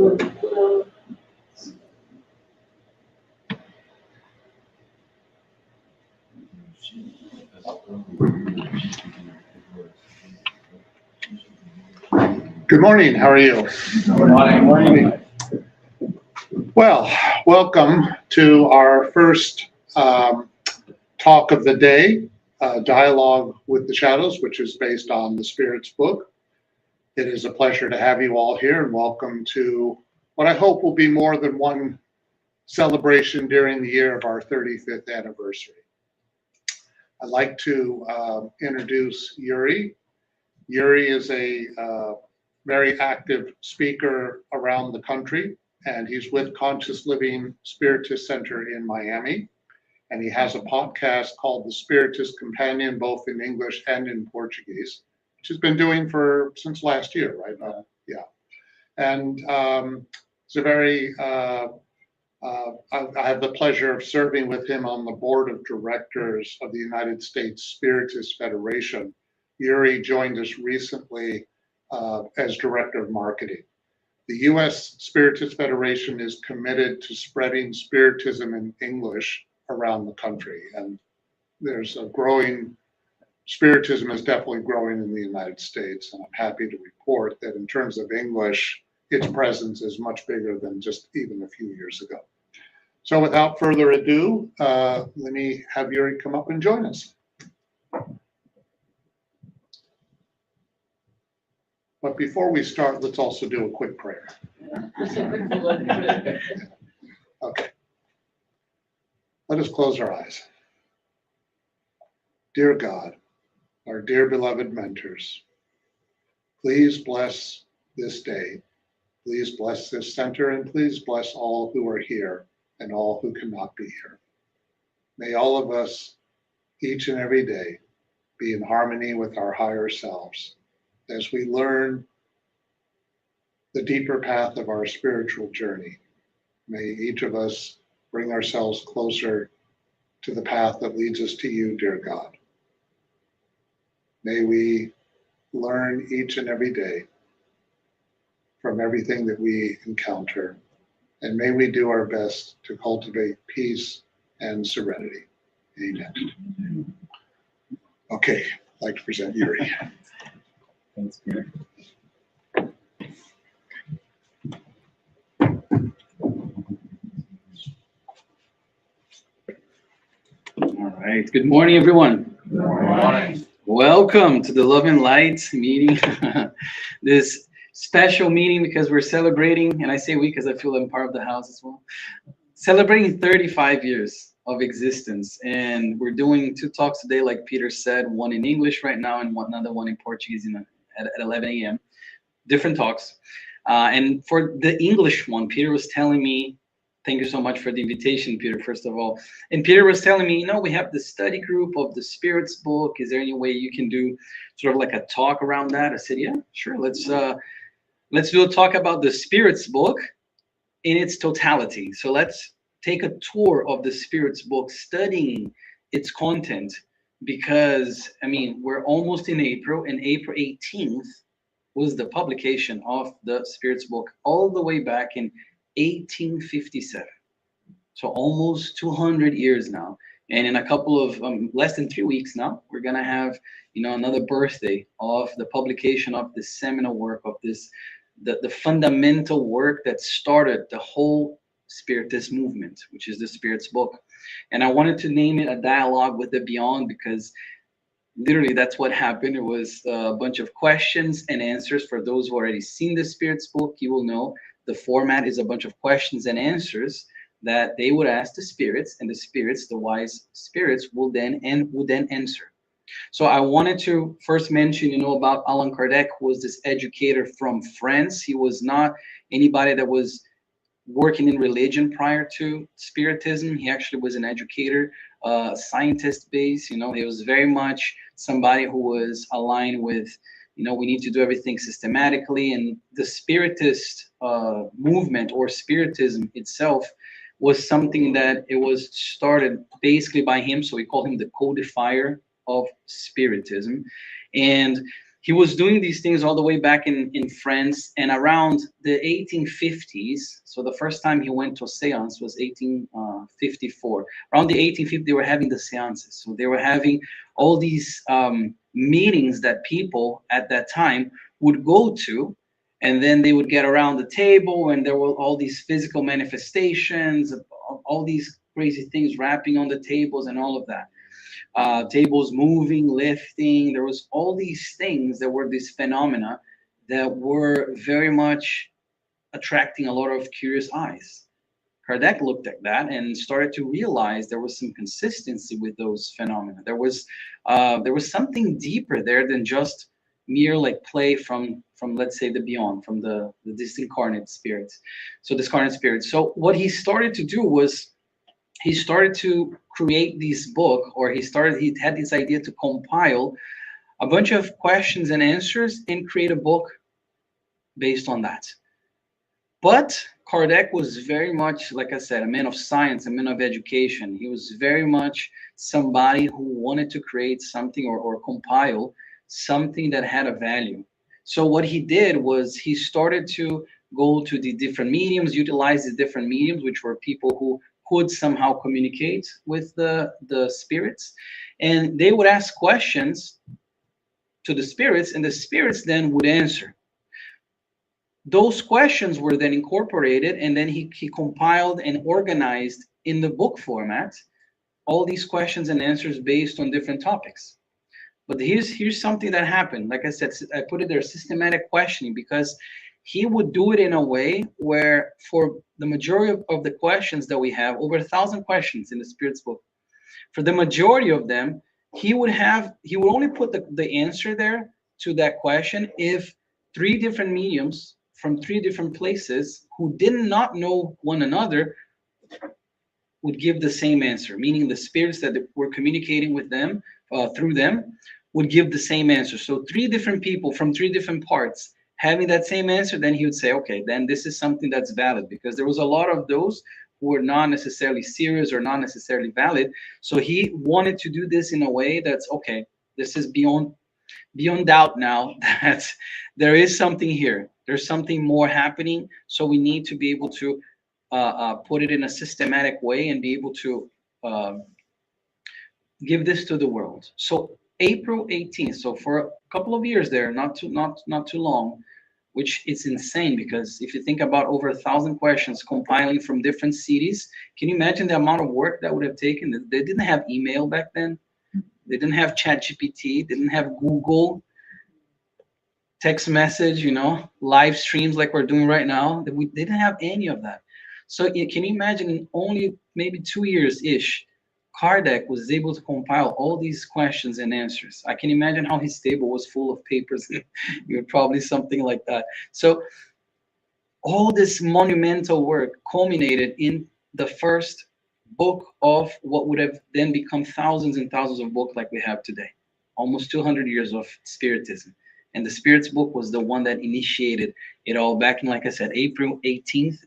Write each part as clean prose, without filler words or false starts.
Good morning. How are you? Good morning. Well, welcome to our first talk of the day, Dialogue with the Shadows, which is based on the Spirit's book. It is a pleasure to have you all here, and welcome to what I hope will be more than one celebration during the year of our 35th anniversary. I'd like to introduce Yuri. Yuri is a very active speaker around the country, and he's with Conscious Living Spiritist Center in Miami. And he has a podcast called The Spiritist Companion, both in English and in Portuguese, which he's been doing since last year, right? Yeah. And it's a very, I have the pleasure of serving with him on the board of directors of the United States Spiritist Federation. Yuri joined us recently as director of marketing. The U.S. Spiritist Federation is committed to spreading Spiritism in English around the country, and there's a growing, Spiritism is definitely growing in the United States, and I'm happy to report that in terms of English, its presence is much bigger than just even a few years ago. So without further ado, let me have Yuri come up and join us. But before we start, let's also do a quick prayer. Okay. Let us close our eyes. Dear God, our dear beloved mentors, please bless this day. Please bless this center, and please bless all who are here and all who cannot be here. May all of us, each and every day, be in harmony with our higher selves as we learn the deeper path of our spiritual journey. May each of us bring ourselves closer to the path that leads us to you, dear God. May we learn each and every day from everything that we encounter, and may we do our best to cultivate peace and serenity. Amen. Okay, I'd like to present Yuri. Thanks, Peter. All right. Good morning, everyone. Good morning. Welcome to the Love and Light meeting. This special meeting because we're celebrating, and I say we because I feel I'm part of the house as well, celebrating 35 years of existence. And we're doing 2 talks today, like Peter said, one in English right now and another one in Portuguese at 11 a.m. Different talks. And for the English one, Peter was telling me, thank you so much for the invitation, Peter, first of all. And Peter was telling me, we have the study group of the Spirit's book. Is there any way you can do sort of like a talk around that? I said, yeah, sure. Let's do a talk about the Spirit's book in its totality. So let's take a tour of the Spirit's book, studying its content, because, we're almost in April, and April 18th was the publication of the Spirit's book all the way back in 1857. So almost 200 years now. And in a couple of less than 3 weeks now, we're going to have, another birthday of the publication of this seminal work of this, the fundamental work that started the whole Spiritist movement, which is the Spirit's book. And I wanted to name it A Dialogue with the Beyond because literally that's what happened. It was a bunch of questions and answers. For those who already seen the Spirit's book, you will know the format is a bunch of questions and answers that they would ask the spirits, and the spirits, the wise spirits, would then answer. So I wanted to first mention, about Allan Kardec, who was this educator from France. He was not anybody that was working in religion prior to Spiritism. He actually was an educator, scientist based. He was very much somebody who was aligned with, we need to do everything systematically. And the Spiritist movement, or Spiritism itself, was something that it was started basically by him. So we call him the codifier of Spiritism. And He was doing these things all the way back in France, and around the 1850s. So the first time he went to a seance was 1854. Around the 1850s, they were having the seances. So they were having all these meetings that people at that time would go to, and then they would get around the table, and there were all these physical manifestations, all these crazy things wrapping on the tables and all of that. Tables moving, lifting. There was all these things that were these phenomena that were very much attracting a lot of curious eyes. Kardec looked at that and started to realize there was some consistency with those phenomena. There was something deeper there than just mere like play from let's say the beyond, from the disincarnate spirits. So discarnate spirits. So what he started to do was he started to create this book, or he had this idea to compile a bunch of questions and answers and create a book based on that. But Kardec was very much, like I said, a man of science, a man of education. He was very much somebody who wanted to create something, or compile something that had a value. So what he did was he started to go to the different mediums, utilize the different mediums, which were people who could somehow communicate with the spirits. And they would ask questions to the spirits, and the spirits then would answer. Those questions were then incorporated, and then he compiled and organized in the book format all these questions and answers based on different topics. But here's something that happened. Like I said, I put it there, systematic questioning, because he would do it in a way where for the majority of the questions that we have, over 1,000 questions in the Spirit's book, for the majority of them, he would only put the answer there to that question if three different mediums from three different places who did not know one another would give the same answer, meaning the spirits that were communicating with them through them would give the same answer. So three different people from three different parts having that same answer, then he would say, okay, then this is something that's valid, because there was a lot of those who were not necessarily serious or not necessarily valid. So he wanted to do this in a way that's okay. This is beyond doubt now that there is something here. There's something more happening. So we need to be able to put it in a systematic way and be able to give this to the world. So April 18th. So for a couple of years there, not too long, which is insane, because if you think about over 1,000 questions compiling from different cities, can you imagine the amount of work that would have taken? They didn't have email back then. They didn't have ChatGPT. They didn't have Google, text message, live streams like we're doing right now. They didn't have any of that. So can you imagine, in only maybe 2 years-ish, Kardec was able to compile all these questions and answers. I can imagine how his table was full of papers. Probably something like that. So all this monumental work culminated in the first book of what would have then become thousands and thousands of books like we have today. Almost 200 years of Spiritism. And the Spirits book was the one that initiated it all back in, like I said, April 18th,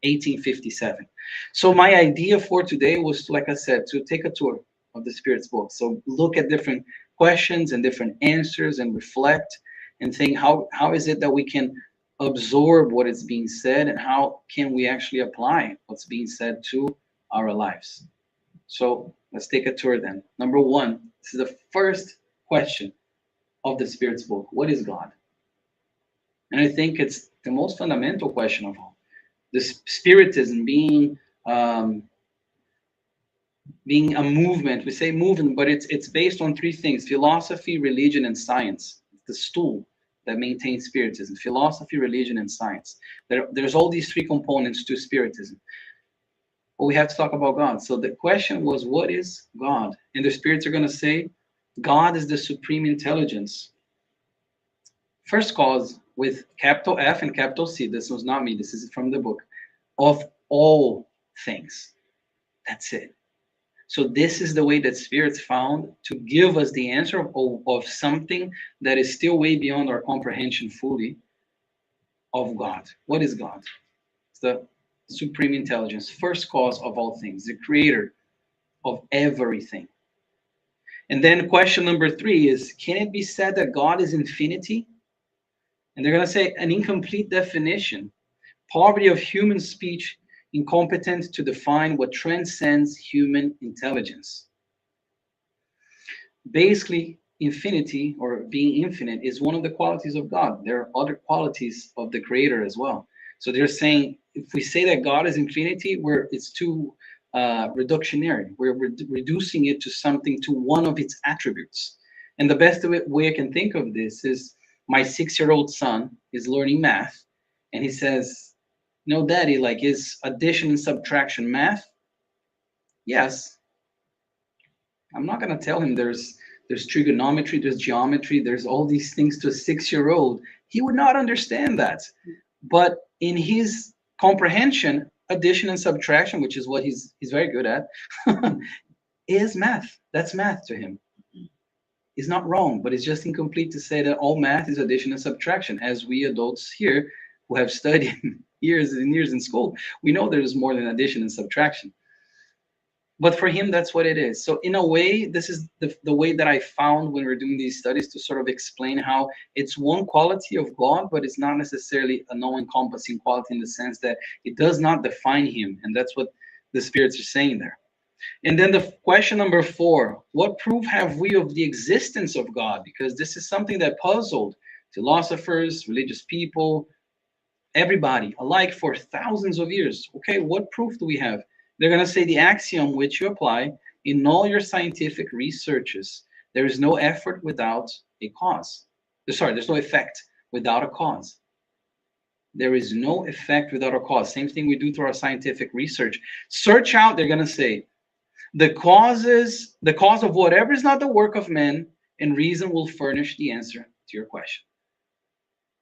1857. So my idea for today was to, like I said, to take a tour of the Spirits book. So look at different questions and different answers and reflect and think, how is it that we can absorb what is being said, and how can we actually apply what's being said to our lives? So let's take a tour then. Number one, this is the first question of the Spirits book. What is God? And I think it's the most fundamental question of all. The Spiritism being a movement. We say movement, but it's based on three things: philosophy, religion, and science. The stool that maintains Spiritism: philosophy, religion, and science. There's all these three components to Spiritism. But we have to talk about God. So the question was, what is God? And the spirits are going to say, God is the supreme intelligence. First cause with capital F and capital C. This was not me. This is from the book. Of all things. That's it. So this is the way that spirits found to give us the answer of something that is still way beyond our comprehension fully, of God. What is God? It's the supreme intelligence, first cause of all things, the creator of everything. And then question number 3 is, can it be said that God is infinity? And they're going to say an incomplete definition. Poverty of human speech, incompetent to define what transcends human intelligence. Basically, infinity or being infinite is one of the qualities of God. There are other qualities of the Creator as well. So they're saying if we say that God is infinity, it's too reductionary. We're reducing it to something, to one of its attributes. And the best way I can think of this is my 6-year-old son is learning math, and he says, "No, Daddy, like, is addition and subtraction math?" Yes. I'm not going to tell him there's trigonometry, there's geometry, there's all these things to a 6-year-old. He would not understand that. But in his comprehension, addition and subtraction, which is what he's very good at, is math. That's math to him. It's not wrong, but it's just incomplete to say that all math is addition and subtraction. As we adults here who have studied years and years in school, we know there's more than addition and subtraction. But for him, that's what it is. So in a way, this is the way that I found when we're doing these studies to sort of explain how it's one quality of God, but it's not necessarily a non-encompassing quality in the sense that it does not define him. And that's what the spirits are saying there. And then the question number 4, what proof have we of the existence of God? Because this is something that puzzled philosophers, religious people, everybody alike for thousands of years. Okay, what proof do we have? They're going to say the axiom which you apply in all your scientific researches. There is no effort without a cause. Sorry, there's no effect without a cause. There is no effect without a cause. Same thing we do through our scientific research. Search out, they're going to say, the cause of whatever is not the work of men, and reason will furnish the answer to your question.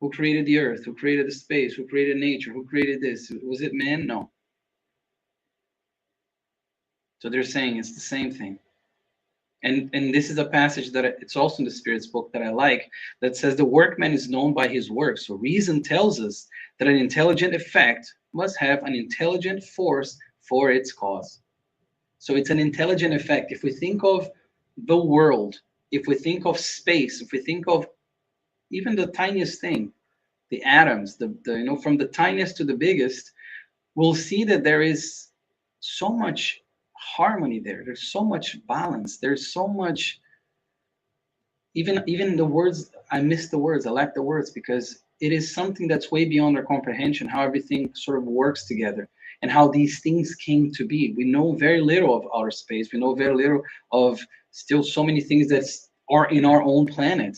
Who created the earth? Who created the space? Who created nature? Who created this? Was it man? No. So they're saying it's the same thing. And this is a passage that it's also in the Spirit's book that I like, that says the workman is known by his work. So reason tells us that an intelligent effect must have an intelligent force for its cause. So it's an intelligent effect. If we think of the world, if we think of space, if we think of even the tiniest thing, the atoms, from the tiniest to the biggest, we'll see that there is so much harmony there. There's so much balance. There's so much, even the words, I miss the words. I lack the words because it is something that's way beyond our comprehension, how everything sort of works together and how these things came to be. We know very little of outer space. We know very little of still so many things that are in our own planet.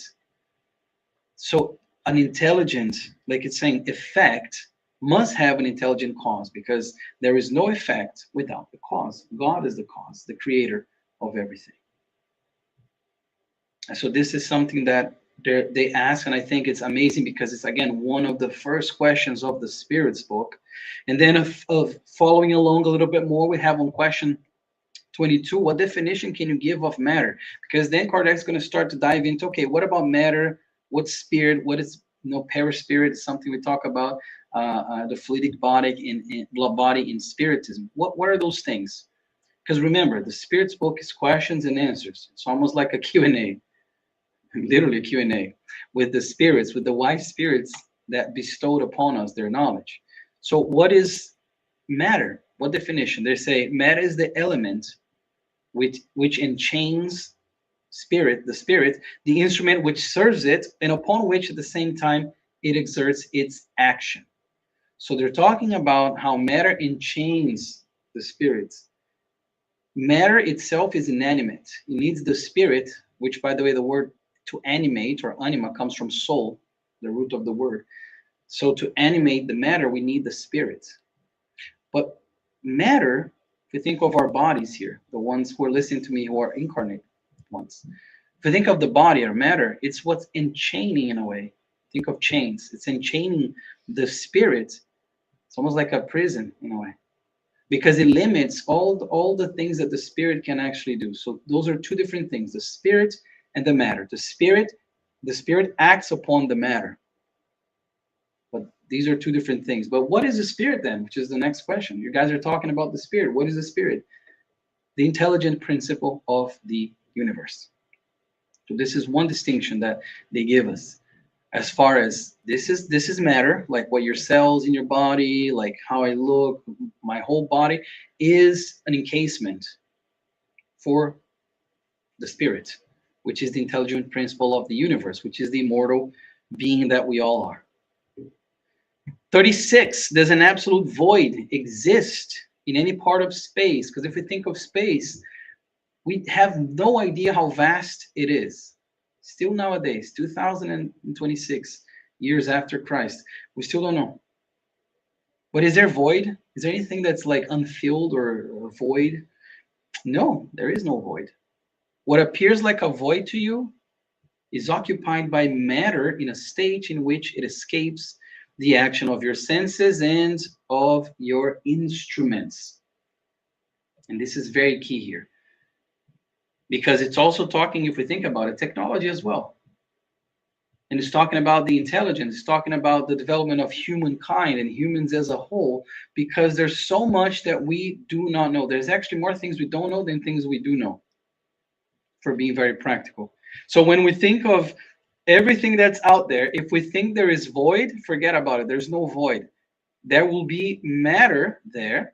So an intelligent, like it's saying, effect must have an intelligent cause, because there is no effect without the cause. God is the cause, the creator of everything. So this is something that they ask, and I think it's amazing because it's, again, one of the first questions of the Spirit's book. And then of following along a little bit more, we have on question 22, what definition can you give of matter? Because then Kardec's going to start to dive into, okay, what about matter? What's spirit? What is perispirit? Is something we talk about. The fluidic body in spiritism. What are those things? Because remember, the Spirit's book is questions and answers. It's almost like a Q&A, literally a Q&A with the spirits, with the wise spirits that bestowed upon us their knowledge. So what is matter? What definition? They say matter is the element which enchains the spirit, the instrument which serves it, and upon which at the same time it exerts its action. So they're talking about how matter enchains the spirits. Matter itself is inanimate. It needs the spirit, which, by the way, the word to animate or anima comes from soul, the root of the word. So to animate the matter, we need the spirit. But matter, if we think of our bodies here, the ones who are listening to me who are incarnate ones, if we think of the body or matter, it's what's enchaining in a way. Think of chains. It's enchaining the spirit. It's almost like a prison in a way, because it limits all the things that the spirit can actually do. So those are two different things, the spirit and the matter. The spirit acts upon the matter. But these are two different things. But what is the spirit then? Which is the next question. You guys are talking about the spirit. What is the spirit? The intelligent principle of the universe. So this is one distinction that they give us. As far as this is matter, like what your cells in your body, like how I look, my whole body is an encasement for the spirit, which is the intelligent principle of the universe, which is the immortal being that we all are. 36, does an absolute void exist in any part of space? Because if we think of space, we have no idea how vast it is. Still nowadays, 2026 years after Christ, we still don't know. But is there void? Is there anything that's like unfilled or void? No, there is no void. What appears like a void to you is occupied by matter in a state in which it escapes the action of your senses and of your instruments. And this is very key here, because it's also talking, if we think about it, technology as well. And it's talking about the intelligence, it's talking about the development of humankind and humans as a whole, because there's so much that we do not know. There's actually more things we don't know than things we do know, for being very practical. So when we think of everything that's out there, if we think there is void, forget about it. There's no void. There will be matter there,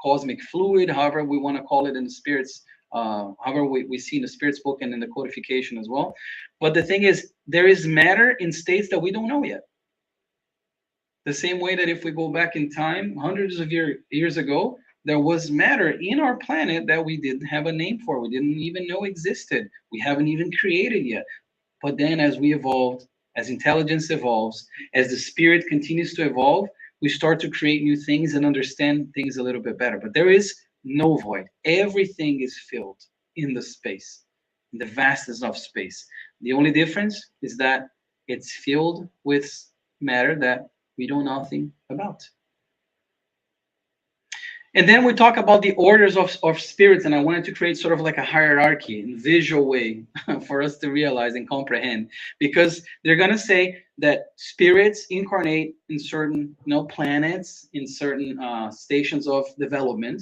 cosmic fluid, however we want to call it in the spirits, however we see in the spirits book and in the codification as well. But the thing is, there is matter in states that we don't know yet. The same way that if we go back in time, hundreds of years ago, there was matter in our planet that we didn't have a name for. We didn't even know existed. We haven't even created yet. But then as we evolved, as intelligence evolves, as the spirit continues to evolve, we start to create new things and understand things a little bit better. But there is no void. Everything is filled in the space, in the vastness of space. The only difference is that it's filled with matter that we know nothing about. And then we talk about the orders of spirits, and I wanted to create sort of like a hierarchy in visual way for us to realize and comprehend, because they're going to say that spirits incarnate in certain planets, in certain stations of development,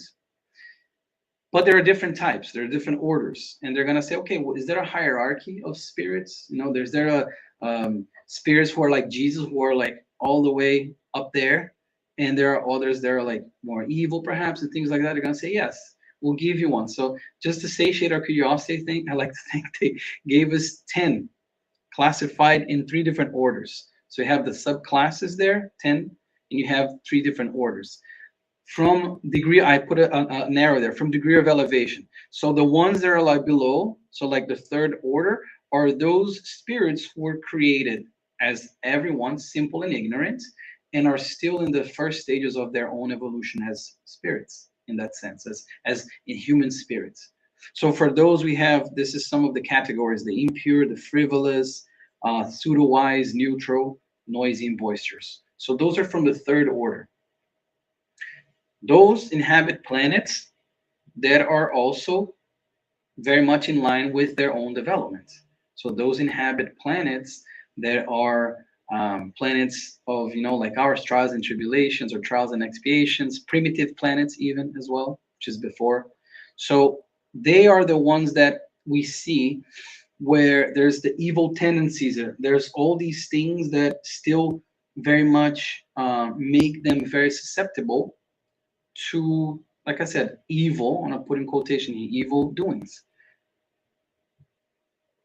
but there are different types, there are different orders, and they're going to say, okay, well, is there a hierarchy of spirits? There's there a spirits who are like Jesus, who are like all the way up there, and there are others that are like more evil perhaps and things like that. They're going to say, yes, we'll give you one. So just to satiate our curiosity, I like to think they gave us 10 classified in 3 different orders. So you have the subclasses there, 10, and you have 3 different orders. From degree, I put an arrow there, from degree of elevation. So the ones that are like below, so like the 3rd order, are those spirits who were created as everyone, simple and ignorant, and are still in the first stages of their own evolution as spirits, in that sense, as in human spirits. So for those we have, this is some of the categories: the impure, the frivolous, pseudo-wise, neutral, noisy, and boisterous. So those are from the 3rd order. Those inhabit planets that are also very much in line with their own development. So those inhabit planets that are planets of, like ours, trials and tribulations or trials and expiations, primitive planets even as well, which is before. So they are the ones that we see where there's the evil tendencies. There's all these things that still very much make them very susceptible to, like I said, evil, I'm gonna put in quotation here, evil doings.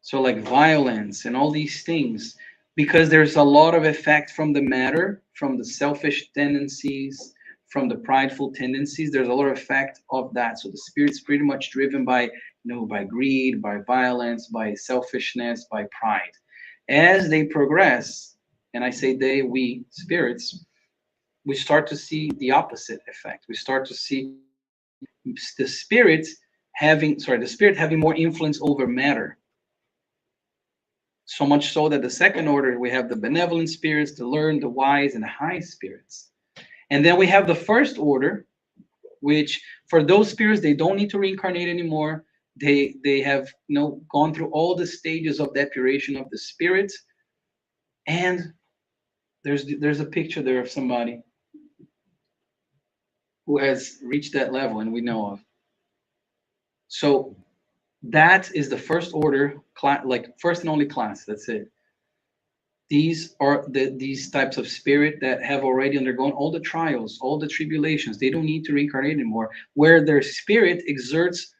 So like violence and all these things, because there's a lot of effect from the matter, from the selfish tendencies, from the prideful tendencies. There's a lot of effect of that. So the spirit's pretty much driven by, by greed, by violence, by selfishness, by pride. As they progress, and I say they, we, spirits, we start to see the opposite effect. We start to see the spirit having more influence over matter. So much so that the 2nd order, we have the benevolent spirits, the learned, the wise, and the high spirits. And then we have the 1st order, which for those spirits, they don't need to reincarnate anymore. They have gone through all the stages of depuration of the spirit. And there's a picture there of somebody who has reached that level, and we know of. So That is the first order class, like first and only class. That's it. These are these types of spirit that have already undergone all the trials, all the tribulations. They don't need to reincarnate anymore. Where their spirit exerts,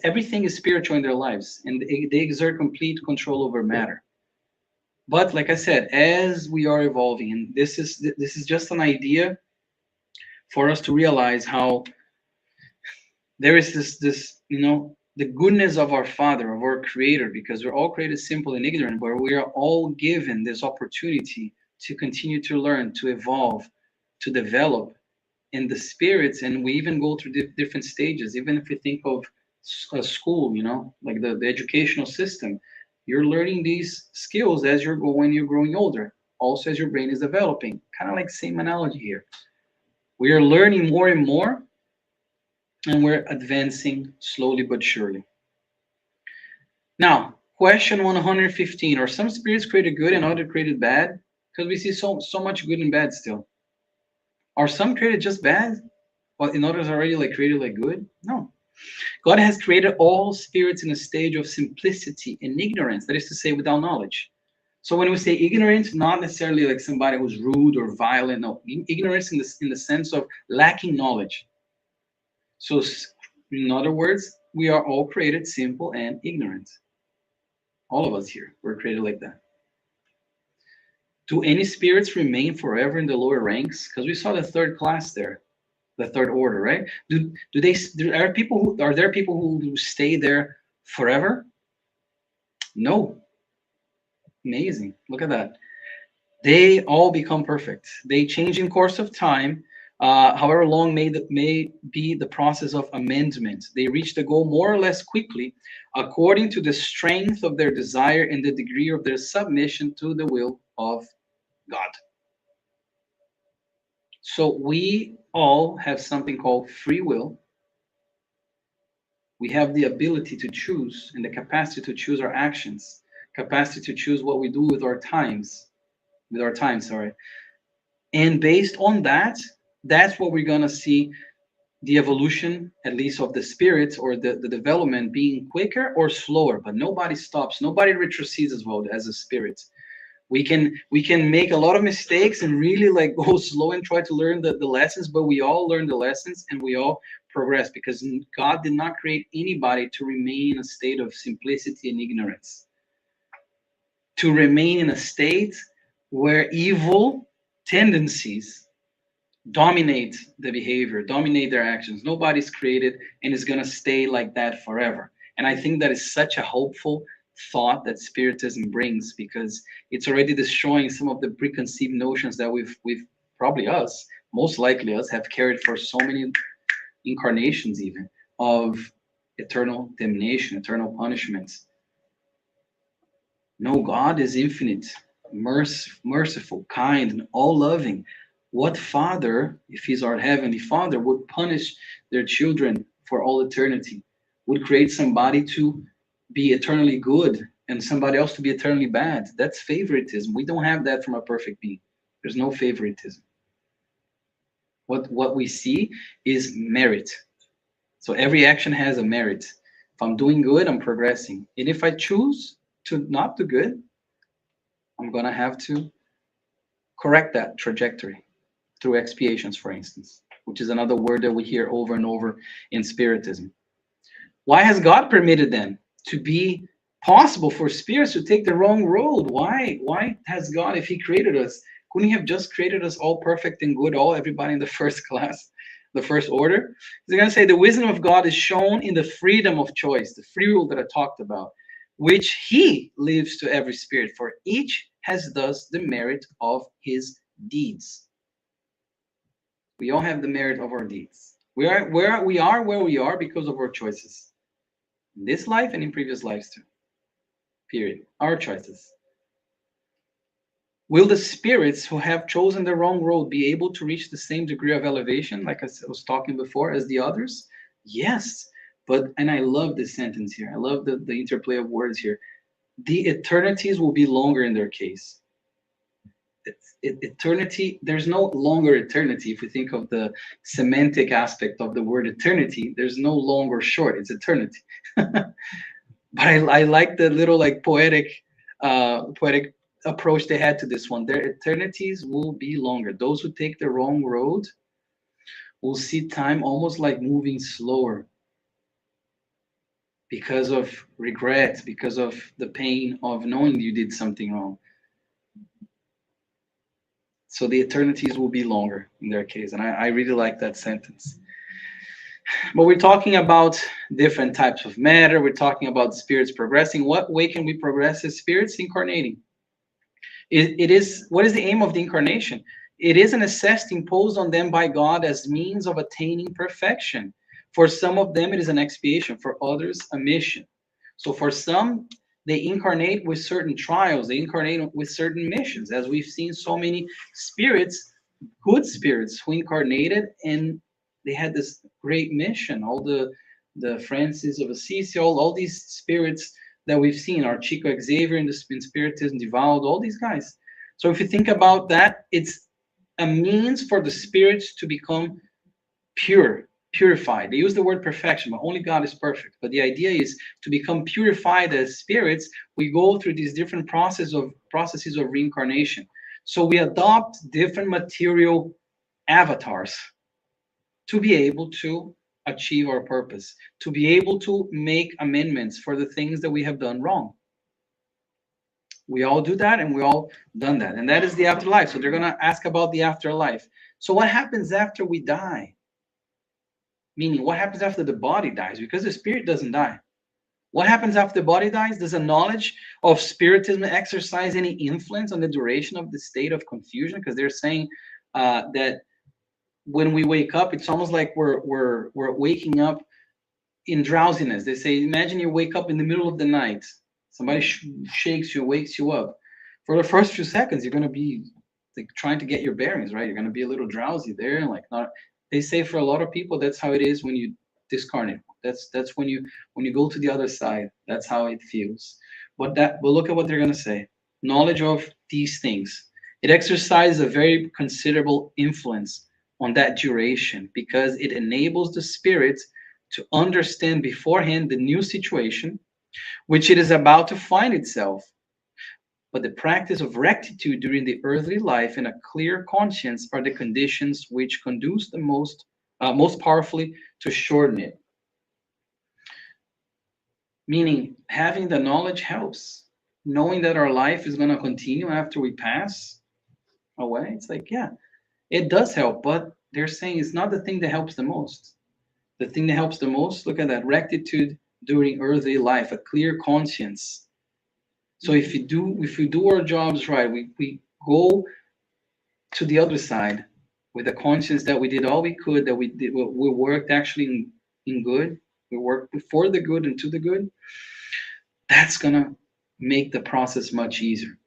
everything is spiritual in their lives, and they exert complete control over matter. But like I said, as we are evolving, and this is just an idea for us to realize how there is this the goodness of our Father, of our Creator, because we're all created simple and ignorant, where we are all given this opportunity to continue to learn, to evolve, to develop in the spirits. And we even go through different stages. Even if you think of a school, like the educational system, you're learning these skills as you're growing older, also as your brain is developing. Kind of like same analogy here. We are learning more and more, and we're advancing slowly but surely. Now, question 115: are some spirits created good and others created bad? Because we see so much good and bad still. Are some created just bad, but in others already like created like good? No. God has created all spirits in a stage of simplicity and ignorance, that is to say, without knowledge. So when we say ignorance, not necessarily like somebody who's rude or violent. No, ignorance in the sense of lacking knowledge. So, in other words, we are all created simple and ignorant. All of us here were created like that. Do any spirits remain forever in the lower ranks? Because we saw the third class there, the third order, right? Are there people who stay there forever? No. Amazing. Look at that. They all become perfect. They change in course of time, however long may be the process of amendment. They reach the goal more or less quickly, according to the strength of their desire and the degree of their submission to the will of God. So we all have something called free will. We have the ability to choose and the capacity to choose our actions, capacity to choose what we do with our time, sorry. And based on that, that's what we're gonna see the evolution, at least of the spirits, or the development being quicker or slower, but nobody stops, nobody retrocedes as well as a spirit. We can make a lot of mistakes and really like go slow and try to learn the lessons, but we all learn the lessons and we all progress, because God did not create anybody to remain in a state of simplicity and ignorance, to remain in a state where evil tendencies dominate the behavior, dominate their actions. Nobody's created and is going to stay like that forever. And I think that is such a hopeful thought that Spiritism brings, because it's already destroying some of the preconceived notions that we've probably us, most likely us, have carried for so many incarnations, even of eternal damnation, eternal punishments. No, God is infinite, merciful, kind, and all loving. What father, if he's our heavenly father, would punish their children for all eternity? Would create somebody to be eternally good and somebody else to be eternally bad? That's favoritism. We don't have that from a perfect being. There's no favoritism. What we see is merit. So every action has a merit. If I'm doing good, I'm progressing. And if I choose to not do good, I'm going to have to correct that trajectory through expiations, for instance, which is another word that we hear over and over in Spiritism. Why has God permitted then to be possible for spirits to take the wrong road? Why has God, if he created us, couldn't he have just created us all perfect and good, everybody in the first class, the first order? He's going to say the wisdom of God is shown in the freedom of choice, the free will that I talked about, which he leaves to every spirit, for each has thus the merit of his deeds. We all have the merit of our deeds. We are where we are because of our choices. In this life and in previous lives too. Period. Our choices. Will the spirits who have chosen the wrong road be able to reach the same degree of elevation, like I was talking before, as the others? Yes. But, and I love this sentence here. I love the interplay of words here. The eternities will be longer in their case. eternity, there's no longer eternity. If we think of the semantic aspect of the word eternity, there's no longer short, it's eternity. But I like the little like poetic approach they had to this one. Their eternities will be longer. Those who take the wrong road will see time almost like moving slower because of regret, because of the pain of knowing you did something wrong. So the eternities will be longer in their case. And I really like that sentence. But we're talking about different types of matter. We're talking about spirits progressing. What way can we progress as spirits? Incarnating. It is, what is the aim of the incarnation? It is a necessity imposed on them by God as means of attaining perfection. For some of them, it is an expiation. For others, a mission. So for some, they incarnate with certain trials. They incarnate with certain missions. As we've seen so many spirits, good spirits, who incarnated and they had this great mission. All the Francis of Assisi, all these spirits that we've seen, our Chico Xavier in Spiritism, Divaldo, all these guys. So if you think about that, it's a means for the spirits to become purified. They use the word perfection, but only God is perfect. But the idea is to become purified as spirits. We go through these different processes of reincarnation. So we adopt different material avatars to be able to achieve our purpose, to be able to make amendments for the things that we have done wrong. We all do that, and we all done that. And that is the afterlife. So they're going to ask about the afterlife. So what happens after we die? Meaning, what happens after the body dies? Because the spirit doesn't die. What happens after the body dies? Does a knowledge of spiritism exercise any influence on the duration of the state of confusion? Because they're saying that when we wake up, it's almost like we're waking up in drowsiness. They say, imagine you wake up in the middle of the night. Somebody shakes you, wakes you up. For the first few seconds, you're going to be like trying to get your bearings, right? You're going to be a little drowsy there, and like not. They say for a lot of people, that's how it is when you discarnate. That's when you go to the other side. That's how it feels. But look at what they're going to say. Knowledge of these things, it exercises a very considerable influence on that duration, because it enables the spirit to understand beforehand the new situation which it is about to find itself. But the practice of rectitude during the earthly life and a clear conscience are the conditions which conduce the most powerfully to shorten it. Meaning, having the knowledge helps. Knowing that our life is going to continue after we pass away, it's like, yeah, it does help, but they're saying it's not the thing that helps the most. The thing that helps the most, look at that, rectitude during earthly life, a clear conscience. So if we do our jobs right, we go to the other side with a conscience that we did all we could, that we worked actually in good, we worked for the good and to the good, that's gonna make the process much easier.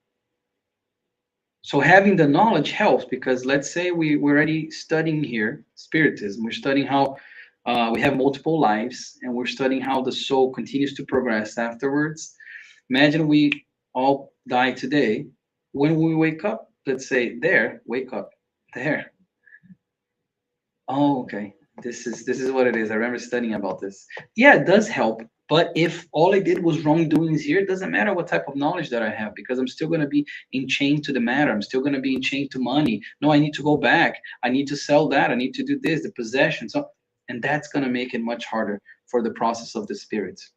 So having the knowledge helps, because let's say we're already studying here Spiritism, we're studying how we have multiple lives, and we're studying how the soul continues to progress afterwards. Imagine we all die today. When we wake up, let's say there, wake up there. Oh, okay. This is what it is. I remember studying about this. Yeah, it does help. But if all I did was wrongdoings here, it doesn't matter what type of knowledge that I have, because I'm still going to be enchained to the matter. I'm still going to be enchained to money. No, I need to go back. I need to sell that. I need to do this, the possession. So, and that's going to make it much harder for the process of the spirits.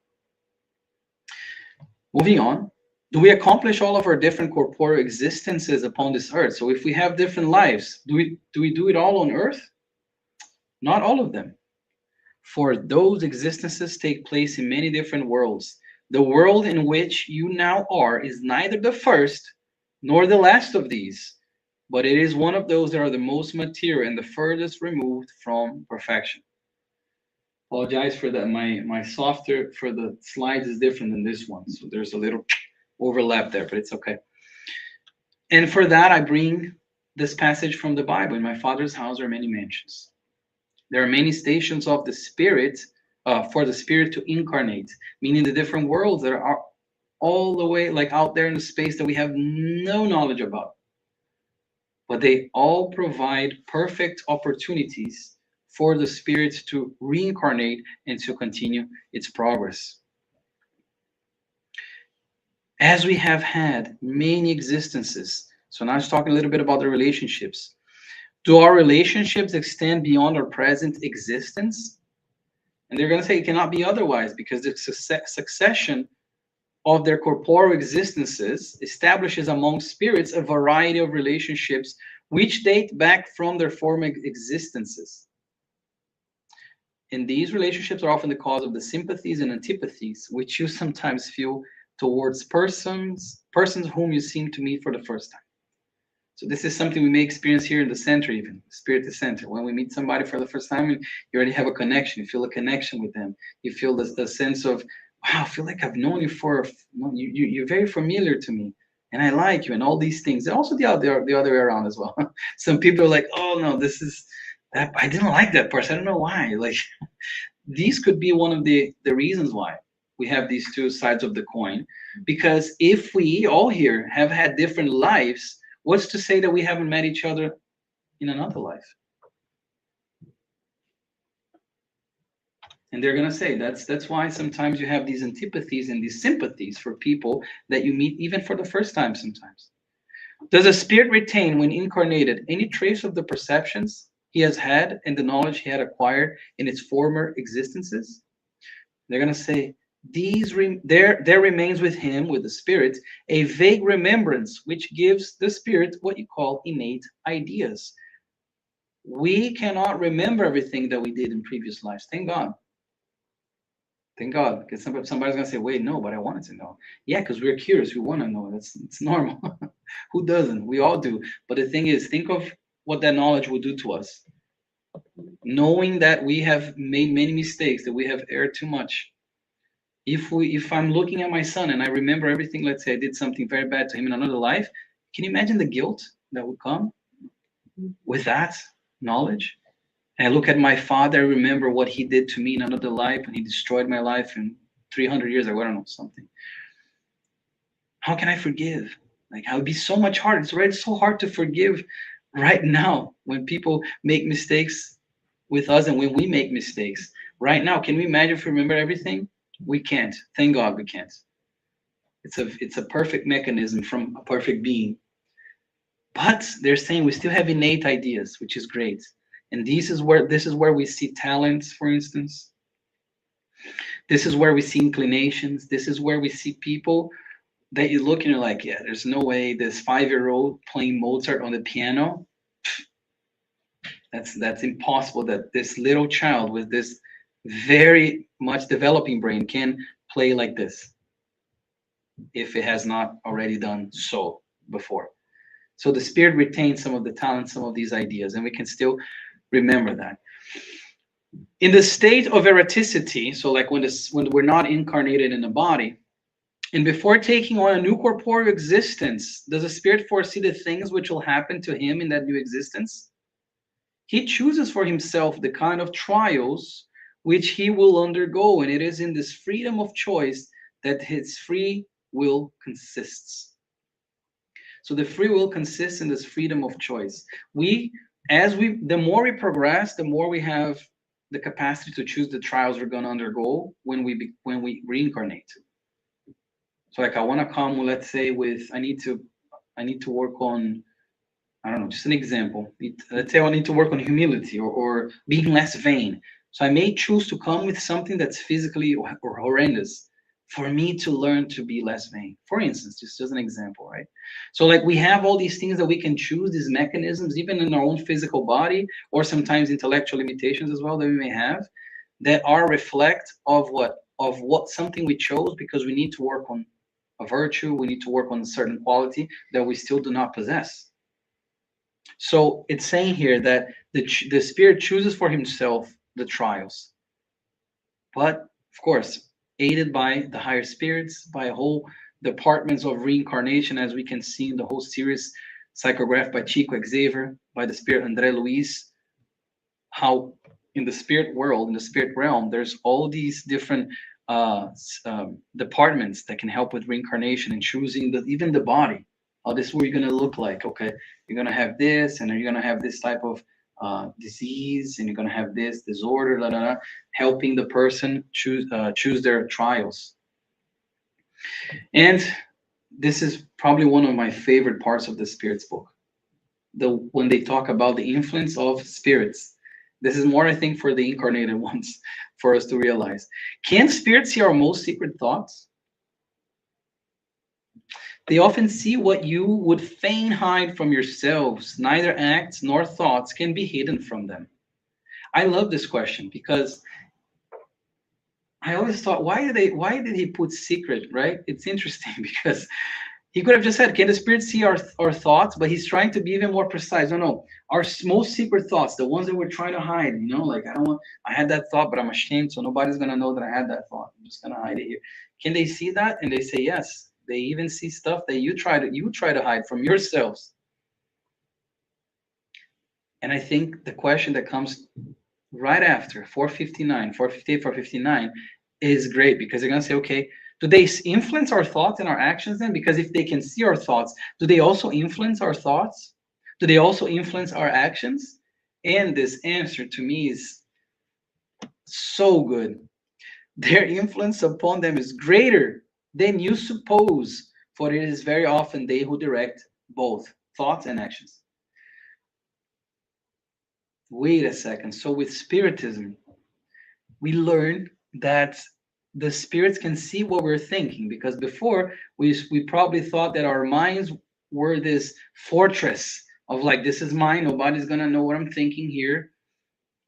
Moving on. Do we accomplish all of our different corporeal existences upon this earth? So if we have different lives, do we do it all on earth? Not all of them. For those existences take place in many different worlds. The world in which you now are is neither the first nor the last of these, but it is one of those that are the most material and the furthest removed from perfection. Apologize for that. My software for the slides is different than this one, so there's a little overlap there, but it's okay. And for that, I bring this passage from the Bible. In my Father's house are many mansions. There are many stations of the Spirit for the Spirit to incarnate, meaning the different worlds that are all the way like out there in the space that we have no knowledge about. but they all provide perfect opportunities for the spirit to reincarnate and to continue its progress. As we have had many existences, so now let's talk a little bit about the relationships. Do our relationships extend beyond our present existence? And they're going to say it cannot be otherwise, because the succession of their corporeal existences establishes among spirits a variety of relationships which date back from their former existences. And these relationships are often the cause of the sympathies and antipathies which you sometimes feel towards persons whom you seem to meet for the first time. So this is something we may experience here in the center, even Spirit the Center. When we meet somebody for the first time, you already have a connection. You feel a connection with them. You feel the sense of, wow, I feel like I've known you for, you're very familiar to me, and I like you, and all these things. And also the other way around as well. Some people are like, oh no, I didn't like that person. I don't know why. Like, these could be one of the reasons why we have these two sides of the coin. Because if we all here have had different lives, what's to say that we haven't met each other in another life? And they're going to say that's why sometimes you have these antipathies and these sympathies for people that you meet even for the first time sometimes. Does a spirit retain, when incarnated, any trace of the perceptions he has had and the knowledge he had acquired in its former existences? They're going to say, there remains with him, with the spirit, a vague remembrance which gives the spirit what you call innate ideas. We cannot remember everything that we did in previous lives. Thank God. Thank God. Because somebody's going to say, wait, no, but I wanted to know. Yeah, because we're curious. We want to know. It's normal. Who doesn't? We all do. But the thing is, think of what that knowledge will do to us. Knowing that we have made many mistakes, that we have erred too much. If I'm looking at my son and I remember everything, let's say I did something very bad to him in another life, can you imagine the guilt that would come with that knowledge? And I look at my father, I remember what he did to me in another life, and he destroyed my life in 300 years ago, I don't know, something. How can I forgive? Like, it would be so much harder. It's already so hard to forgive right now when people make mistakes with us and when we make mistakes. Right now, can we imagine if we remember everything? We can't. Thank God we can't. It's a perfect mechanism from a perfect being. But they're saying we still have innate ideas, which is great. And this is where we see talents, for instance. This is where we see inclinations. This is where we see people that you look and you're like, yeah, there's no way this 5-year-old playing Mozart on the piano. That's impossible that this little child with this very much developing brain can play like this if it has not already done so before. So the spirit retains some of the talents, some of these ideas, and we can still remember that. In the state of eroticity, so like when we're not incarnated in a body, and before taking on a new corporeal existence, does the spirit foresee the things which will happen to him in that new existence? He chooses for himself the kind of trials which he will undergo, and it is in this freedom of choice that his free will consists. So the free will consists in this freedom of choice. The more we progress, the more we have the capacity to choose the trials we're going to undergo when we reincarnate. So like I want to come, let's say, with I need to work on, I don't know, just an example. Let's say I need to work on humility or being less vain. So I may choose to come with something that's physically or horrendous for me to learn to be less vain. For instance, just as an example, right? So like we have all these things that we can choose, these mechanisms, even in our own physical body, or sometimes intellectual limitations as well that we may have, that are reflect of what something we chose because we need to work on a virtue, we need to work on a certain quality that we still do not possess. So it's saying here that the spirit chooses for himself the trials, but of course, aided by the higher spirits, by whole departments of reincarnation, as we can see in the whole series psychographed by Chico Xavier, by the spirit André Luis, how in the spirit world, in the spirit realm, there's all these different departments that can help with reincarnation and choosing even the body. Oh, this is what you're gonna look like. Okay, you're gonna have this, and you're gonna have this type of disease, and you're gonna have this disorder. Da, da, da, helping the person choose their trials. And this is probably one of my favorite parts of the spirits book. When they talk about the influence of spirits. This is more, I think, for the incarnated ones, for us to realize. Can spirits see our most secret thoughts? They often see what you would fain hide from yourselves. Neither acts nor thoughts can be hidden from them. I love this question because I always thought, why did he put secret, right? It's interesting because he could have just said, can the spirit see our thoughts? But he's trying to be even more precise. No, no. Our most secret thoughts, the ones that we're trying to hide, like I had that thought, but I'm ashamed, so nobody's going to know that I had that thought. I'm just going to hide it here. Can they see that? And they say, yes. They even see stuff that you try to hide from yourselves. And I think the question that comes right after 459, 458, 459 is great because they're going to say, okay, do they influence our thoughts and our actions then? Because if they can see our thoughts, do they also influence our thoughts? Do they also influence our actions? And this answer to me is so good. Their influence upon them is greater than you suppose, for it is very often they who direct both thoughts and actions. Wait a second. So with Spiritism, we learn that the spirits can see what we're thinking, because before we probably thought that our minds were this fortress of like, this is mine, nobody's gonna know what I'm thinking here.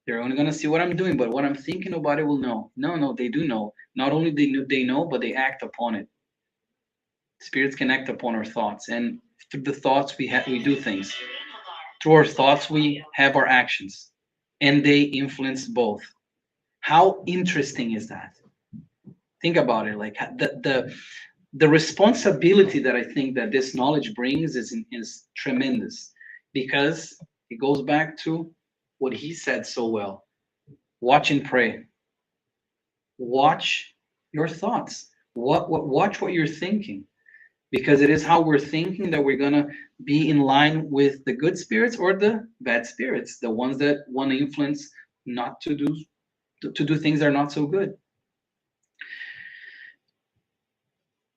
They're only gonna see what I'm doing, but what I'm thinking, nobody will know. No, they do know. Not only they know, but they act upon it. Spirits can act upon our thoughts, and through the thoughts we do things. Through our thoughts we have our actions, and they influence both. How interesting is that? Think about it. Like the responsibility that I think that this knowledge brings is tremendous, because it goes back to what he said so well. Watch and pray. Watch your thoughts. Watch what you're thinking, because it is how we're thinking that we're gonna be in line with the good spirits or the bad spirits, the ones that want to influence not to do things that are not so good.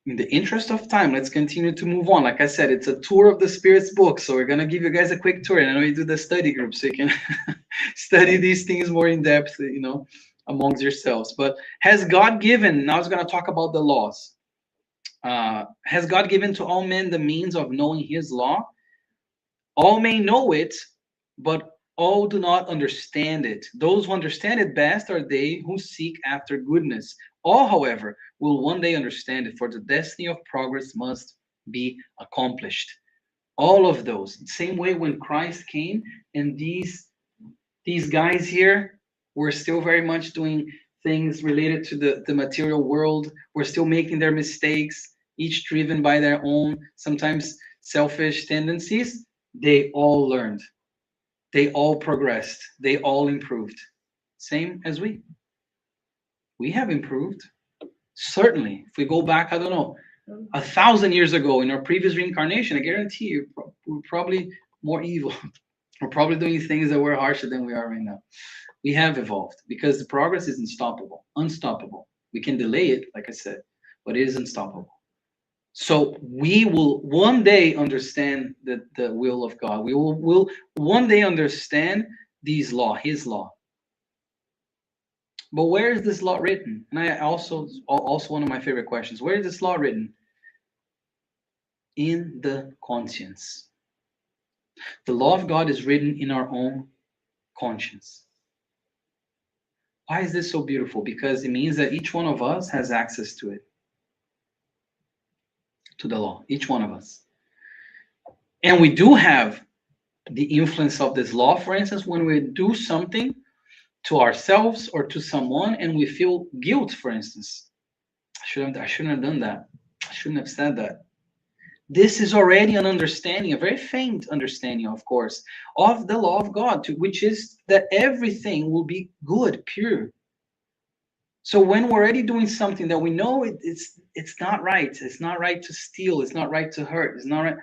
In the interest of time, let's continue to move on. Like I said, it's a tour of the spirits book, so we're gonna give you guys a quick tour, and I know you do the study group, so you can study these things more in depth, amongst yourselves. But has God given? Now I was gonna talk about the laws. Has God given to all men the means of knowing His law? All may know it, but all do not understand it. Those who understand it best are they who seek after goodness. All, however, will one day understand it, for the destiny of progress must be accomplished. All of those. Same way when Christ came, and these guys here were still very much doing things related to the material world, were still making their mistakes, each driven by their own, sometimes selfish tendencies. They all learned. They all progressed. They all improved. Same as we. We have improved. Certainly. If we go back, I don't know, 1,000 years ago in our previous reincarnation, I guarantee you we're probably more evil. We're probably doing things that were harsher than we are right now. We have evolved because the progress is unstoppable. We can delay it, like I said, but it is unstoppable. So we will one day understand the will of God. We will one day understand His law. But where is this law written? And I also one of my favorite questions. Where is this law written? In the conscience. The law of God is written in our own conscience. Why is this so beautiful? Because it means that each one of us has access to it. To the law, each one of us. And we do have the influence of this law, for instance, when we do something to ourselves or to someone and we feel guilt, for instance. I shouldn't have done that. I shouldn't have said that. This is already an understanding, a very faint understanding, of course, of the law of God, which is that everything will be good, pure. So when we're already doing something that we know it's not right, it's not right to steal, it's not right to hurt, it's not right.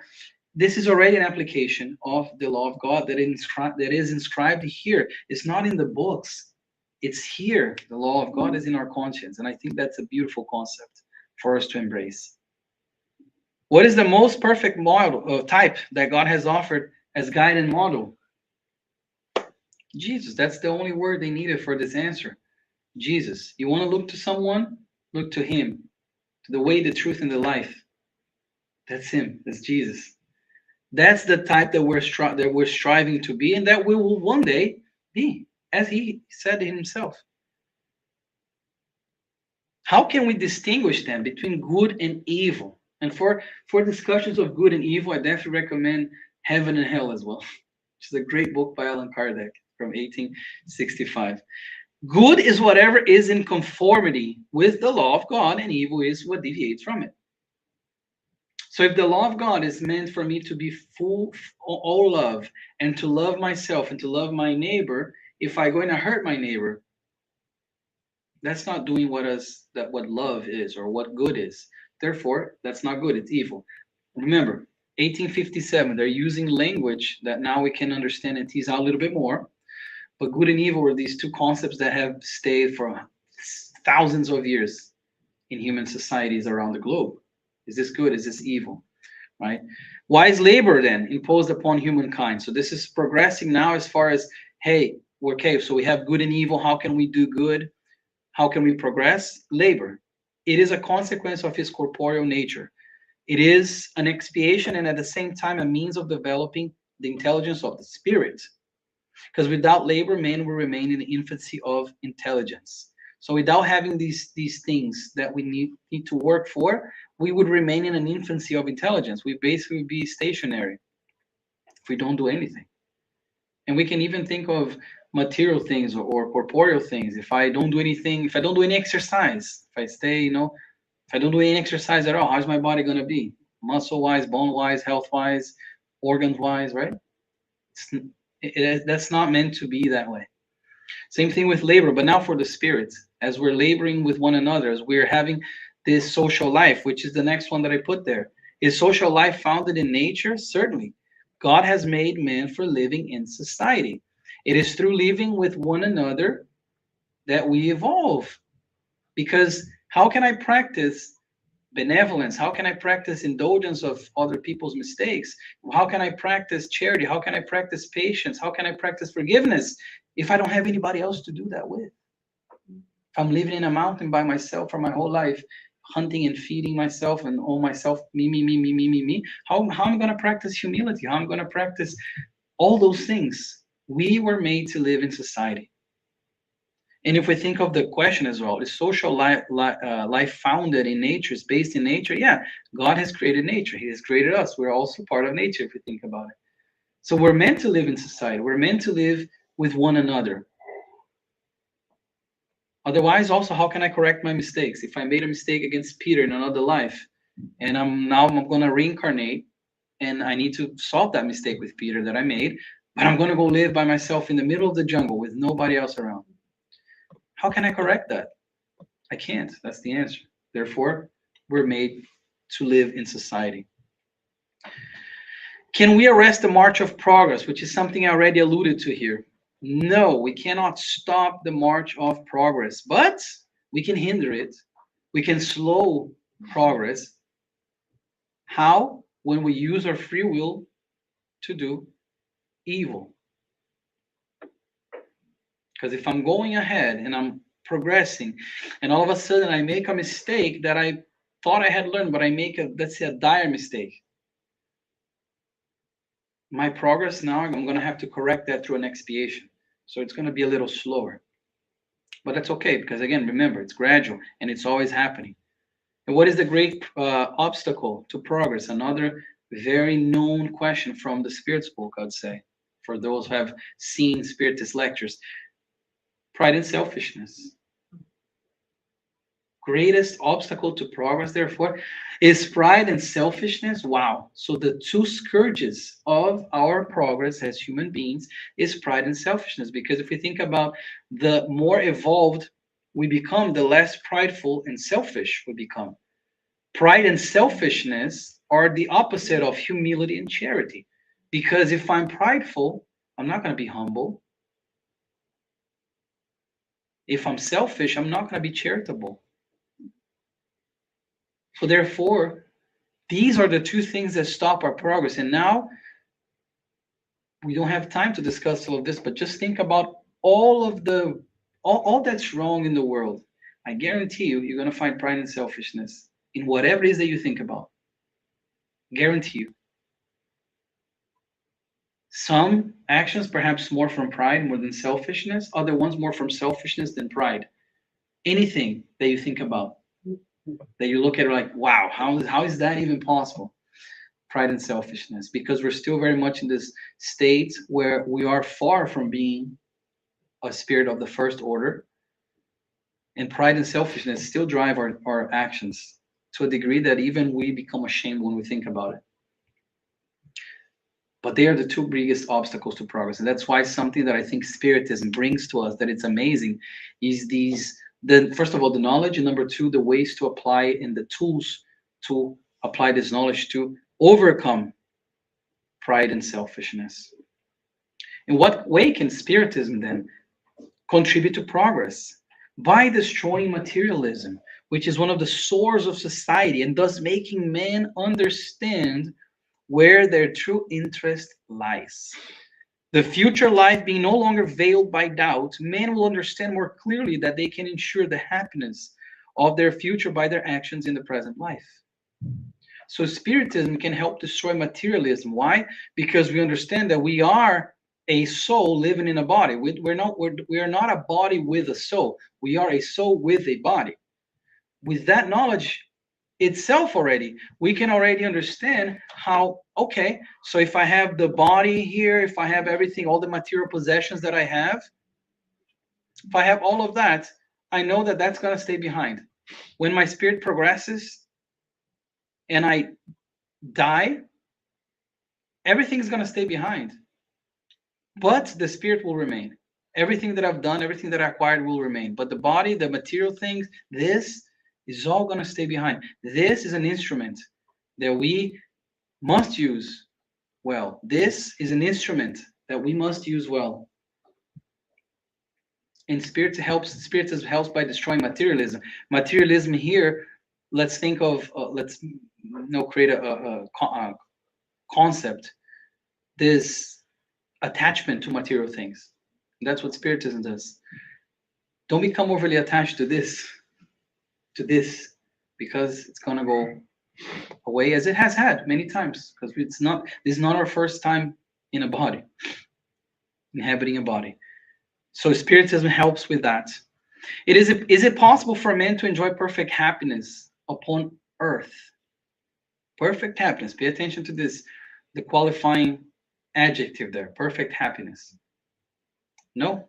This is already an application of the law of God that is inscribed here. It's not in the books. It's here. The law of God is in our conscience. And I think that's a beautiful concept for us to embrace. What is the most perfect model type that God has offered as guide and model? Jesus. That's the only word they needed for this answer. Jesus. You want to look to someone? Look to him. To the way, the truth, and the life. That's him. That's Jesus. That's the type that we're striving to be, and that we will one day be, as he said himself. How can we distinguish then between good and evil? And for discussions of good and evil, I definitely recommend Heaven and Hell as well, which is a great book by Allan Kardec from 1865. Good is whatever is in conformity with the law of God, and evil is what deviates from it. So if the law of God is meant for me to be full all love and to love myself and to love my neighbor, if I'm going to hurt my neighbor, that's not doing what love is or what good is. Therefore, that's not good. It's evil. Remember, 1857, they're using language that now we can understand and tease out a little bit more. But good and evil are these two concepts that have stayed for thousands of years in human societies around the globe. Is this good? Is this evil? Right? Wise labor then imposed upon humankind. So this is progressing now as far as, hey, okay, so we have good and evil. How can we do good? How can we progress? Labor. It is a consequence of his corporeal nature. It is an expiation and at the same time a means of developing the intelligence of the spirit. Because without labor, man will remain in the infancy of intelligence. So without having these things that we need to work for, we would remain in an infancy of intelligence. We basically be stationary if we don't do anything. And we can even think of material things or corporeal things. If I don't do anything, if I don't do any exercise, if I stay, if I don't do any exercise at all, how's my body going to be? Muscle-wise, bone-wise, health-wise, organs-wise, right? That's not meant to be that way. Same thing with labor, but now for the spirits. As we're laboring with one another, as we're having this social life, which is the next one that I put there. Is social life founded in nature? Certainly. God has made man for living in society. It is through living with one another that we evolve. Because how can I practice benevolence? How can I practice indulgence of other people's mistakes? How can I practice charity? How can I practice patience? How can I practice forgiveness if I don't have anybody else to do that with? If I'm living in a mountain by myself for my whole life, hunting and feeding myself and all myself, me, how am I going to practice humility? How am I going to practice all those things? We were made to live in society. And if we think of the question as well, is social life founded in nature, is based in nature? Yeah, God has created nature. He has created us. We're also part of nature if we think about it. So we're meant to live in society. We're meant to live with one another. Otherwise, also, how can I correct my mistakes? If I made a mistake against Peter in another life, and I'm going to reincarnate, and I need to solve that mistake with Peter that I made, but I'm going to go live by myself in the middle of the jungle with nobody else around. How can I correct that? I can't. That's the answer. Therefore, we're made to live in society. Can we arrest the march of progress, which is something I already alluded to here? No, we cannot stop the march of progress, but we can hinder it. We can slow progress. How? When we use our free will to do evil. Because if I'm going ahead and I'm progressing, and all of a sudden I make a mistake that I thought I had learned, but I make let's say a dire mistake. My progress now, I'm going to have to correct that through an expiation. So it's going to be a little slower. But that's okay, because again, remember, it's gradual and it's always happening. And what is the great obstacle to progress? Another very known question from the Spirit's book, I'd say, for those who have seen Spiritist lectures. Pride and selfishness. Greatest obstacle to progress, therefore, is pride and selfishness. Wow. So the two scourges of our progress as human beings is pride and selfishness. Because if we think about the more evolved we become, the less prideful and selfish we become. Pride and selfishness are the opposite of humility and charity. Because if I'm prideful, I'm not going to be humble. If I'm selfish, I'm not going to be charitable. So therefore, these are the two things that stop our progress. And now we don't have time to discuss all of this, but just think about all of the all that's wrong in the world. I guarantee you, you're going to find pride and selfishness in whatever it is that you think about. Guarantee you. Some actions perhaps more from pride more than selfishness, other ones more from selfishness than pride. Anything that you think about, that you look at it like, wow, how is that even possible? Pride and selfishness, because we're still very much in this state where we are far from being a spirit of the first order, and pride and selfishness still drive our actions to a degree that even we become ashamed when we think about it. But they are the two biggest obstacles to progress. And that's why something that I think Spiritism brings to us that it's amazing is first of all, the knowledge, and number two, the ways to apply and the tools to apply this knowledge to overcome pride and selfishness. In what way can Spiritism then contribute to progress? By destroying materialism, which is one of the sores of society, and thus making men understand where their true interest lies. The future life being no longer veiled by doubt, men will understand more clearly that they can ensure the happiness of their future by their actions in the present life. So Spiritism can help destroy materialism. Why? Because we understand that we are a soul living in a body. We are not a body with a soul. We are a soul with a body. With that knowledge itself already, we can already understand how, okay, so if I have the body here, if I have everything, all the material possessions that I have, if I have all of that, I know that that's going to stay behind. When my spirit progresses and I die, everything's going to stay behind. But the spirit will remain. Everything that I've done, everything that I acquired will remain. But the body, the material things, this is all going to stay behind. This is an instrument that we must use well. This is an instrument that we must use well. And Spiritism helps by destroying materialism. Materialism here, let's think of, create a concept. This attachment to material things. That's what Spiritism does. Don't become overly attached to this, because it's going to go away, as it has had many times, because this is not our first time in a body, inhabiting a body. So Spiritism helps with that. Is it possible for a man to enjoy perfect happiness upon earth? Perfect happiness. Pay attention to this, the qualifying adjective there. Perfect happiness. No.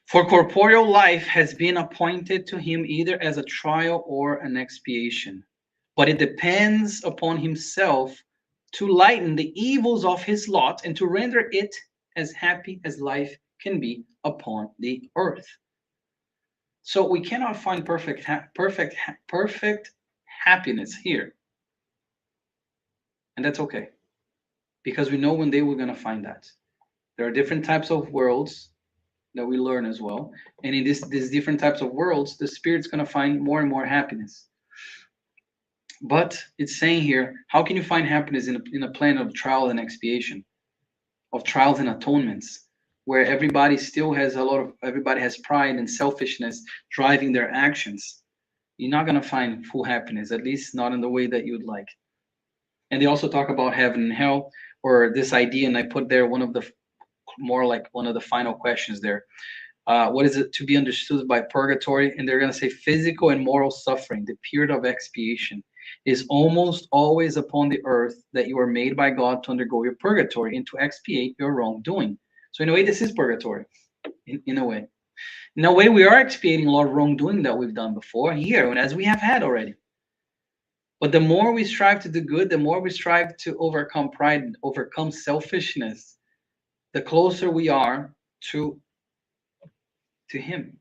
For corporeal life has been appointed to him either as a trial or an expiation. But it depends upon himself to lighten the evils of his lot and to render it as happy as life can be upon the earth. So we cannot find perfect happiness here. And that's okay, because we know one day we're going to find that. There are different types of worlds that we learn as well. And in these different types of worlds, the spirit's going to find more and more happiness. But it's saying here, how can you find happiness in a plan of trial and expiation, of trials and atonements, where everybody has pride and selfishness driving their actions? You're not going to find full happiness, at least not in the way that you'd like. And they also talk about heaven and hell, or this idea, and I put there one of the final questions there. What is it to be understood by purgatory? And they're going to say physical and moral suffering, the period of expiation, is almost always upon the earth that you are made by God to undergo your purgatory and to expiate your wrongdoing. So in a way, this is purgatory, in a way. In a way, we are expiating a lot of wrongdoing that we've done before here, and as we have had already. But the more we strive to do good, the more we strive to overcome pride, overcome selfishness, the closer we are to him.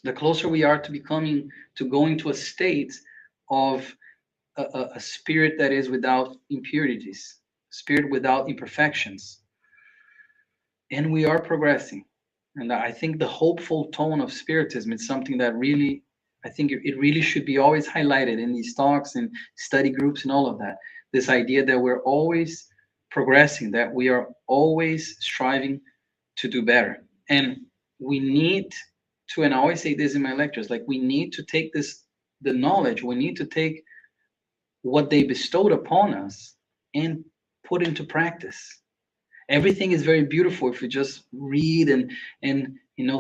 the closer we are to becoming, to going to a state of a spirit that is without impurities, spirit without imperfections. And we are progressing. And I think the hopeful tone of spiritism is something that really, I think it really should be always highlighted in these talks and study groups and all of that. This idea that we're always progressing, that we are always striving to do better. And we need to, and I always say this in my lectures, like we need to take this, the knowledge, we need to take what they bestowed upon us and put into practice. Everything is very beautiful if you just read and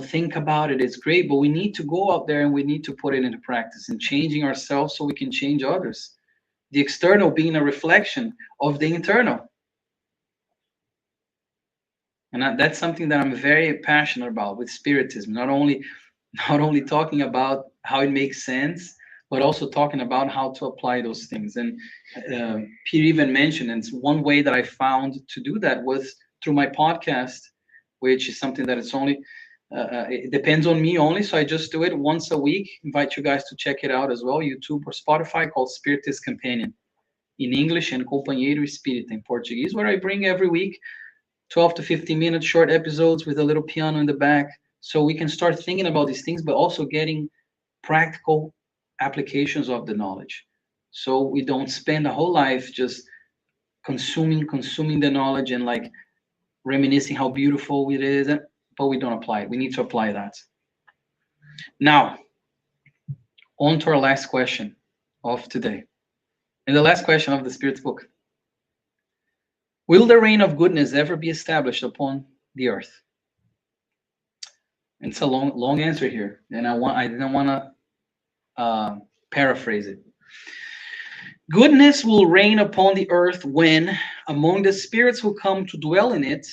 think about it. It's great, but we need to go out there and we need to put it into practice and changing ourselves so we can change others. The external being a reflection of the internal. And that's something that I'm very passionate about with spiritism. Not only talking about how it makes sense, but also talking about how to apply those things. And Peter even mentioned, and it's one way that I found to do that was through my podcast, which is something that it's only, it depends on me only. So I just do it once a week. Invite you guys to check it out as well, YouTube or Spotify, called Spiritist Companion in English and Companheiro Espírita in Portuguese, where I bring every week 12 to 15 minute short episodes with a little piano in the back, so we can start thinking about these things, but also getting practical applications of the knowledge. So we don't spend a whole life just consuming the knowledge and like reminiscing how beautiful it is, but we don't apply it. We need to apply that. Now, on to our last question of today. And the last question of the Spirit's book. Will the reign of goodness ever be established upon the earth? It's a long answer here, and I didn't want to paraphrase it. Goodness will reign upon the earth when, among the spirits who come to dwell in it,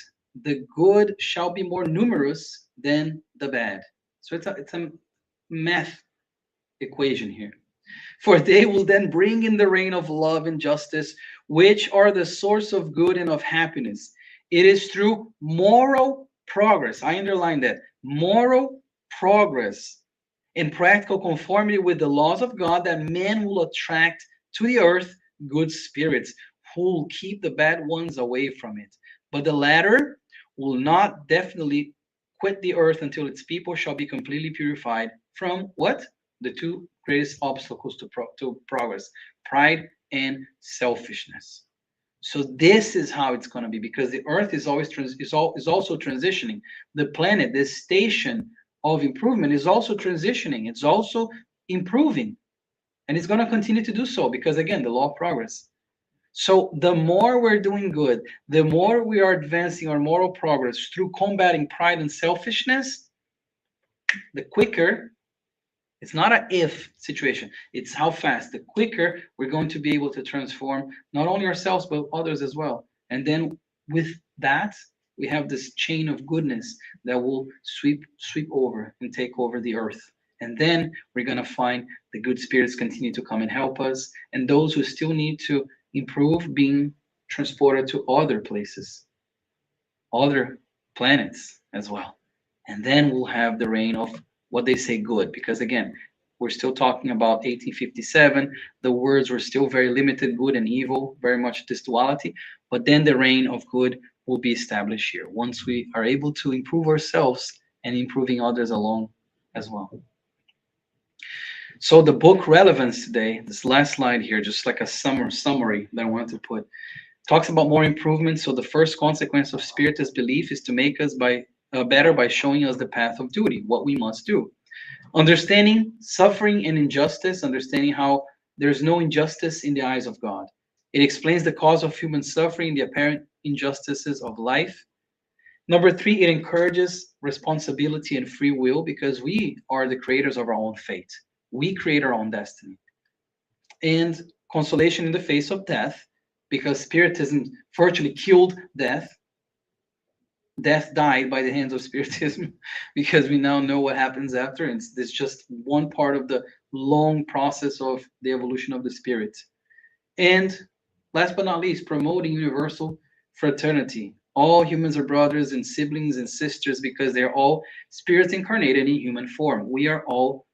the good shall be more numerous than the bad. So it's a math equation here. For they will then bring in the reign of love and justice, which are the source of good and of happiness. It is through moral progress, I underline that, moral progress in practical conformity with the laws of God, that men will attract to the earth good spirits who will keep the bad ones away from it. But the latter will not definitely quit the earth until its people shall be completely purified from what? The two greatest obstacles to progress: pride and selfishness. So this is how it's going to be, because the earth is always is also transitioning. The planet, this station of improvement, is also transitioning. It's also improving, and it's going to continue to do so, because again, the law of progress. So the more we're doing good, the more we are advancing our moral progress through combating pride and selfishness, the quicker. It's not an if situation. It's how fast. The quicker we're going to be able to transform not only ourselves, but others as well. And then with that, we have this chain of goodness that will sweep over and take over the earth. And then we're going to find the good spirits continue to come and help us. And those who still need to improve being transported to other places, other planets as well. And then we'll have the reign of what they say good, because again, we're still talking about 1857. The words were still very limited, good and evil, very much this duality. But then the reign of good will be established here once we are able to improve ourselves and improving others along as well. So the book relevance today, this last slide here, just like a summary that I wanted to put, talks about more improvements. So the first consequence of spiritist belief is to make us better by showing us the path of duty, what we must do. Understanding suffering and injustice, understanding how there's no injustice in the eyes of God. It explains the cause of human suffering, the apparent injustices of life. Number 3, it encourages responsibility and free will, because we are the creators of our own fate. We create our own destiny. And consolation in the face of death, because Spiritism virtually killed death. Death died by the hands of Spiritism, because we now know what happens after. And it's just one part of the long process of the evolution of the spirit. And last but not least, promoting universal fraternity, All humans are brothers and siblings and sisters because they're all spirits incarnated in human form. We are all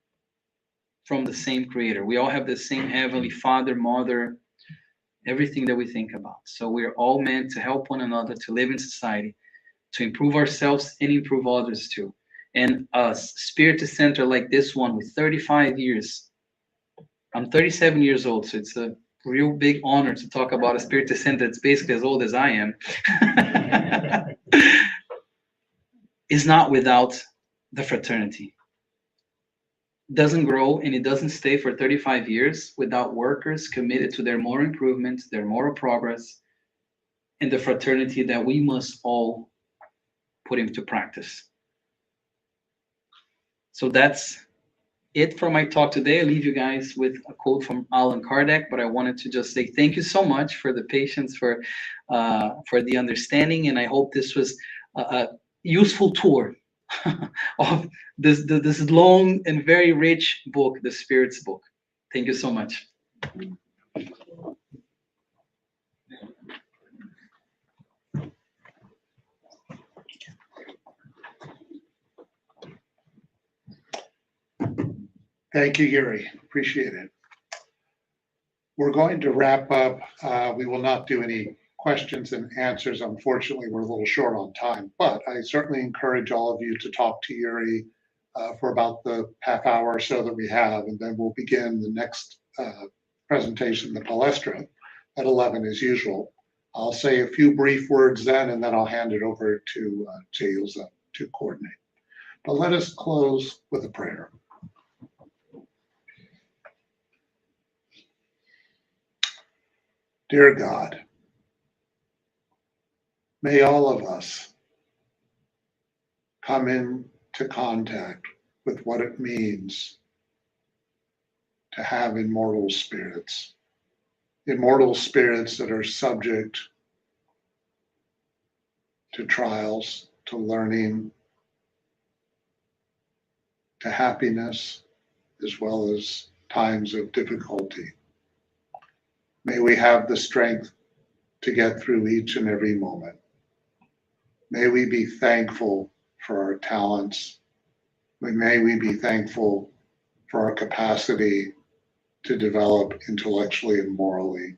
from the same creator. We all have the same heavenly father, mother, everything that we think about. So we're all meant to help one another, to live in society, to improve ourselves and improve others too. And a spirit center like this one with 35 years. I'm 37 years old, so it's a real big honor to talk about a spirit center that's basically as old as I am. Is not without the fraternity. Doesn't grow and it doesn't stay for 35 years without workers committed to their moral improvement, their moral progress, and the fraternity that we must all put into practice. So that's it for my talk today. I leave you guys with a quote from Allan Kardec, but I wanted to just say thank you so much for the patience, for the understanding, and I hope this was a useful tour of this long and very rich book, the Spirit's Book. Thank you so much. Thank you, Yuri. Appreciate it. We're going to wrap up. We will not do any questions and answers. Unfortunately, we're a little short on time, but I certainly encourage all of you to talk to Yuri for about the half hour or so that we have, and then we'll begin the next presentation, the palestra, at 11 as usual. I'll say a few brief words then, and then I'll hand it over to Ilza to coordinate. But let us close with a prayer. Dear God, may all of us come into contact with what it means to have immortal spirits that are subject to trials, to learning, to happiness, as well as times of difficulty. May we have the strength to get through each and every moment. May we be thankful for our talents. May we be thankful for our capacity to develop intellectually and morally.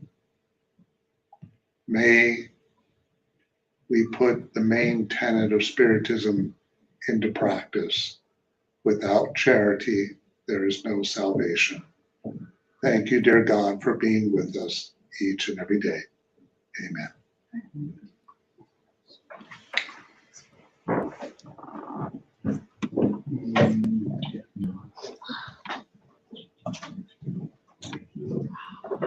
May we put the main tenet of Spiritism into practice. Without charity, there is no salvation. Thank you, dear God, for being with us each and every day. Amen.